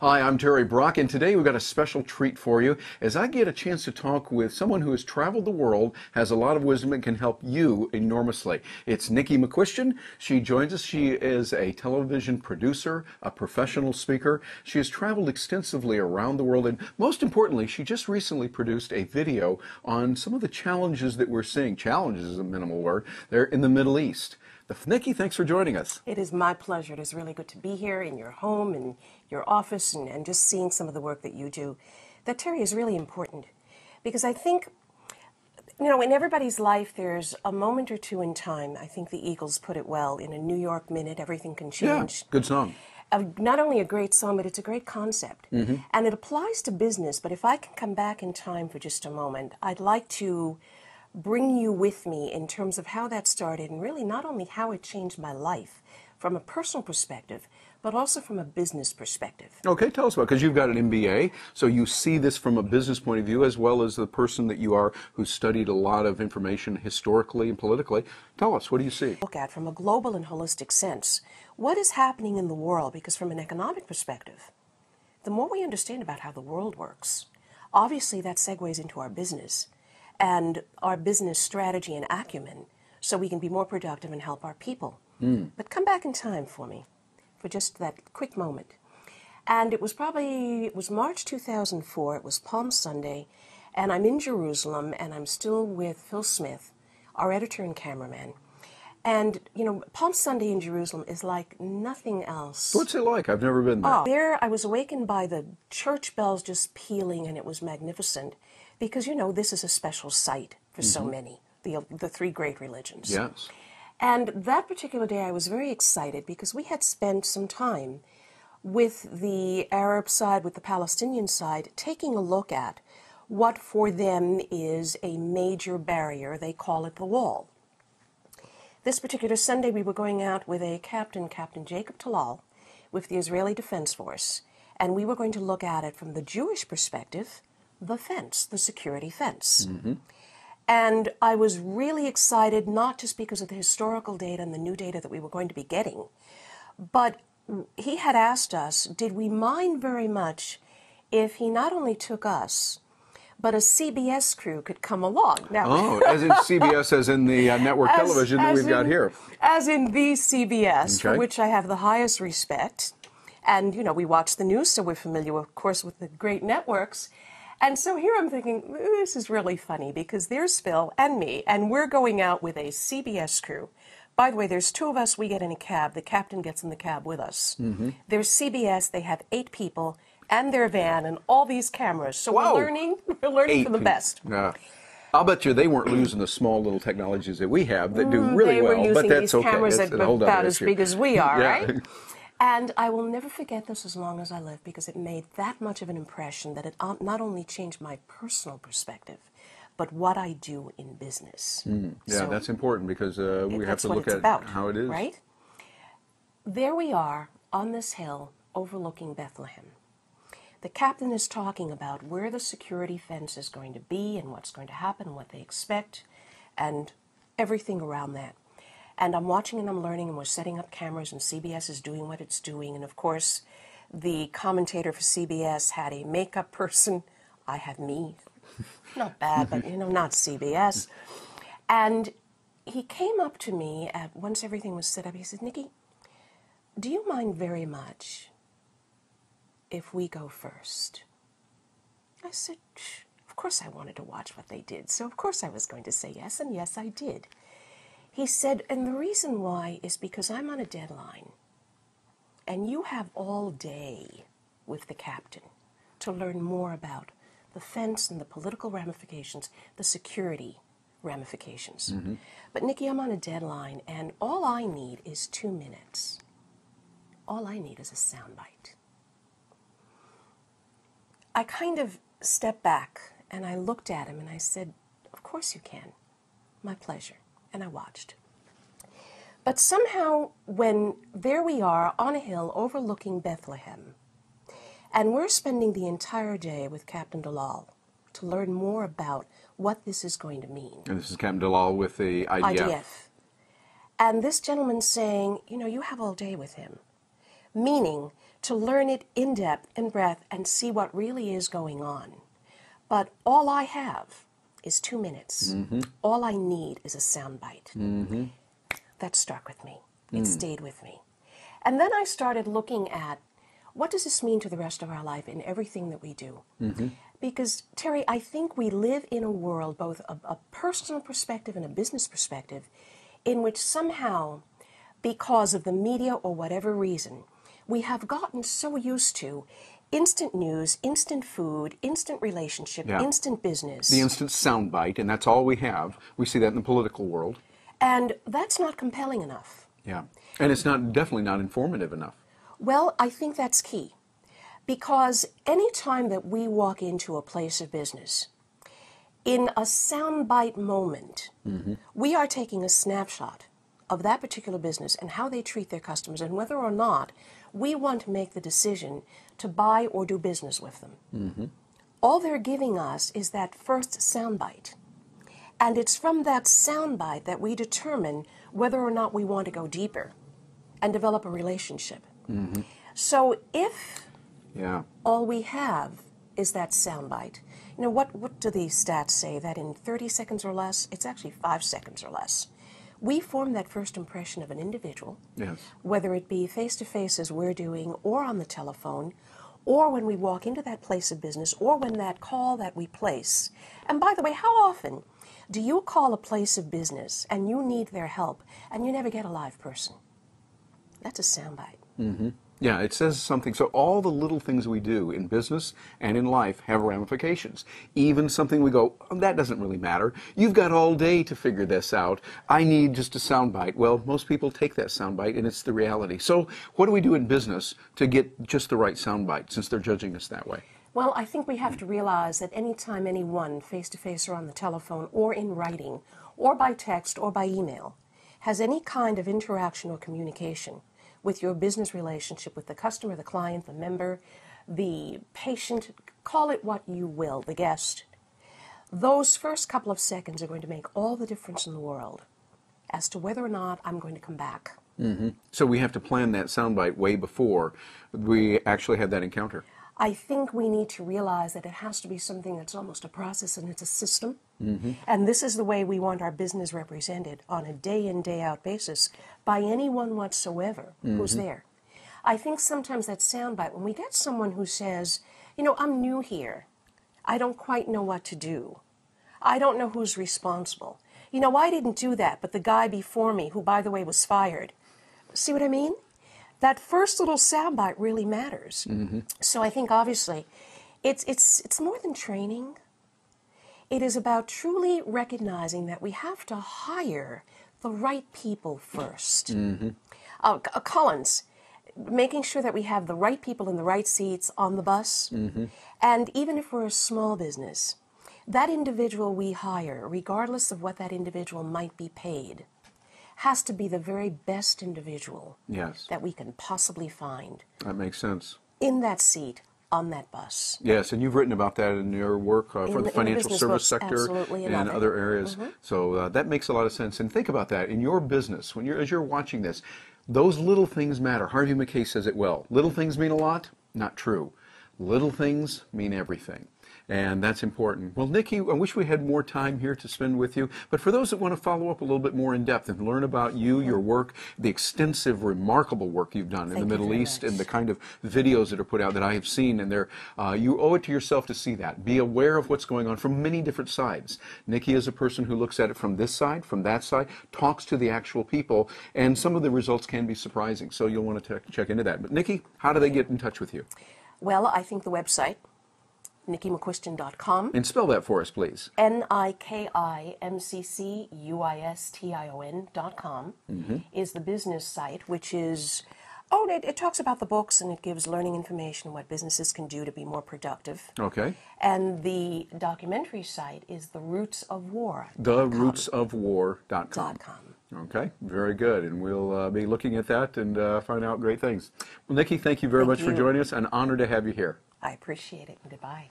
Hi, I'm Terry Brock, and today we've got a special treat for you as I get a chance to talk with someone who has traveled the world, has a lot of wisdom, and can help you enormously. It's Niki McCuisition. She joins us. She is a television producer, a professional speaker. She has traveled extensively around the world, and most importantly, she just recently produced a video on some of the challenges that we're seeing. Challenges is a minimal word. They're in the Middle East. Niki, thanks for joining us. It is my pleasure. It is really good to be here in your home and your office and just seeing some of the work that you do. That, Terry, is really important because I think, in everybody's life there's a moment or two in time. I think the Eagles put it well, in a New York minute, everything can change. Yeah, good song. Not only a great song, but it's a great concept. Mm-hmm. And it applies to business, but if I can come back in time for just a moment, I'd like to bring you with me in terms of how that started and really not only how it changed my life from a personal perspective, but also from a business perspective. Okay, tell us about it, because you've got an MBA, so you see this from a business point of view as well as the person that you are who studied a lot of information historically and politically. Tell us, what do you see? Look at from a global and holistic sense, what is happening in the world, because from an economic perspective, the more we understand about how the world works, obviously that segues into our business and our business strategy and acumen so we can be more productive and help our people. But come back in time for me, for just that quick moment. And it was March 2004, it was Palm Sunday, and I'm in Jerusalem, and I'm still with Phil Smith, our editor and cameraman. And, Palm Sunday in Jerusalem is like nothing else. What's it like? I've never been there. Oh, there I was awakened by the church bells just pealing, and it was magnificent. Because, this is a special site for so many, the three great religions. Yes. And that particular day I was very excited because we had spent some time with the Arab side, with the Palestinian side, taking a look at what for them is a major barrier. They call it the wall. This particular Sunday we were going out with a Captain Jacob Talal, with the Israeli Defense Force, and we were going to look at it from the Jewish perspective, the fence, the security fence. And I was really excited, not just because of the historical data and the new data that we were going to be getting, but he had asked us, did we mind very much if he not only took us, but a CBS crew could come along. Now, as in CBS, as in the network television that we've got here. As in the CBS, for which I have the highest respect. And, we watch the news, so we're familiar, of course, with the great networks. And so here I'm thinking, this is really funny because there's Phil and me, and we're going out with a CBS crew. By the way, there's two of us, we get in a cab. The captain gets in the cab with us. There's CBS, they have 8 people, and their van, and all these cameras. So we're learning from the best. I'll bet you they weren't using the small little technologies that we have that do really well, but that's okay. They were using these cameras that are about as big as we are, right? Yeah. And I will never forget this as long as I live because it made that much of an impression that it not only changed my personal perspective, but what I do in business. Yeah, so that's important because we have to look at how it is. Right? There we are on this hill overlooking Bethlehem. The captain is talking about where the security fence is going to be and what's going to happen and what they expect and everything around that. And I'm watching and I'm learning, and we're setting up cameras, and CBS is doing what it's doing. And of course, the commentator for CBS had a makeup person. I had me. Not bad, but, not CBS. And he came up to me once everything was set up. He said, Niki, do you mind very much if we go first? I said, of course I wanted to watch what they did. So of course I was going to say yes, and yes, I did. He said, and the reason why is because I'm on a deadline, and you have all day with the captain to learn more about the fence and the political ramifications, the security ramifications. But Niki, I'm on a deadline, and all I need is 2 minutes. All I need is a soundbite. I kind of stepped back, and I looked at him, and I said, of course you can. My pleasure. And I watched. But somehow, when there we are on a hill overlooking Bethlehem, and we're spending the entire day with Captain Dalal to learn more about what this is going to mean. And this is Captain Dalal with the IDF. And this gentleman saying, you have all day with him. Meaning, to learn it in depth and breadth and see what really is going on. But all I have is 2 minutes. All I need is a soundbite. That stuck with me. It stayed with me. And then I started looking at, what does this mean to the rest of our life in everything that we do? Because, Terry, I think we live in a world, both a personal perspective and a business perspective, in which somehow, because of the media or whatever reason, we have gotten so used to instant news, instant food, instant relationship, instant business. The instant soundbite, and that's all we have. We see that in the political world. And that's not compelling enough. Yeah. And it's definitely not informative enough. Well, I think that's key. Because any time that we walk into a place of business, in a soundbite moment, we are taking a snapshot of that particular business and how they treat their customers and whether or not we want to make the decision to buy or do business with them. All they're giving us is that first soundbite. And it's from that soundbite that we determine whether or not we want to go deeper and develop a relationship. So if all we have is that soundbite, you know, what do these stats say? That in 30 seconds or less, it's actually 5 seconds or less, we form that first impression of an individual, whether it be face-to-face as we're doing, or on the telephone, or when we walk into that place of business, or when that call that we place. And by the way, how often do you call a place of business and you need their help and you never get a live person? That's a soundbite. Yeah, it says something. So all the little things we do in business and in life have ramifications. Even something we go, oh, that doesn't really matter. You've got all day to figure this out. I need just a soundbite. Well, most people take that soundbite, and it's the reality. So what do we do in business to get just the right soundbite, since they're judging us that way? Well, I think we have to realize that anytime anyone, face-to-face or on the telephone or in writing or by text or by email, has any kind of interaction or communication with your business relationship with the customer, the client, the member, the patient, call it what you will, the guest, those first couple of seconds are going to make all the difference in the world as to whether or not I'm going to come back. So we have to plan that soundbite way before we actually have that encounter. I think we need to realize that it has to be something that's almost a process and it's a system. And this is the way we want our business represented on a day in, day out basis by anyone whatsoever who's there. I think sometimes that soundbite, when we get someone who says, you know, I'm new here, I don't quite know what to do, I don't know who's responsible, you know, I didn't do that, but the guy before me, who by the way was fired. See what I mean? That first little soundbite really matters. So I think obviously it's more than training. It is about truly recognizing that we have to hire the right people first. Collins, making sure that we have the right people in the right seats on the bus. And even if we're a small business, that individual we hire, regardless of what that individual might be paid, has to be the very best individual that we can possibly find. That makes sense. In that seat, on that bus. Yes, and you've written about that in your work for the financial service sector and other areas. So that makes a lot of sense. And think about that in your business, as you're watching this, those little things matter. Harvey McKay says it well. Little things mean a lot? Not true. Little things mean everything. And that's important. Well, Niki, I wish we had more time here to spend with you. But for those that want to follow up a little bit more in depth and learn about you, your work, the extensive, remarkable work you've done in the Middle East, and the kind of videos that are put out that I have seen, and you owe it to yourself to see that. Be aware of what's going on from many different sides. Niki is a person who looks at it from this side, from that side, talks to the actual people, and some of the results can be surprising. So you'll want to check into that. But Niki, how do they get in touch with you? Well, I think the website, NikiMcCuistion.com. And spell that for us, please. NikiMcCuistion.com is the business site, which is, it talks about the books and it gives learning information, what businesses can do to be more productive. Okay. And the documentary site is The Roots of War. TheRootsOfWar.com. Okay, very good. And we'll be looking at that and find out great things. Well, Niki, thank you very much for joining us. An honor to have you here. I appreciate it. Goodbye.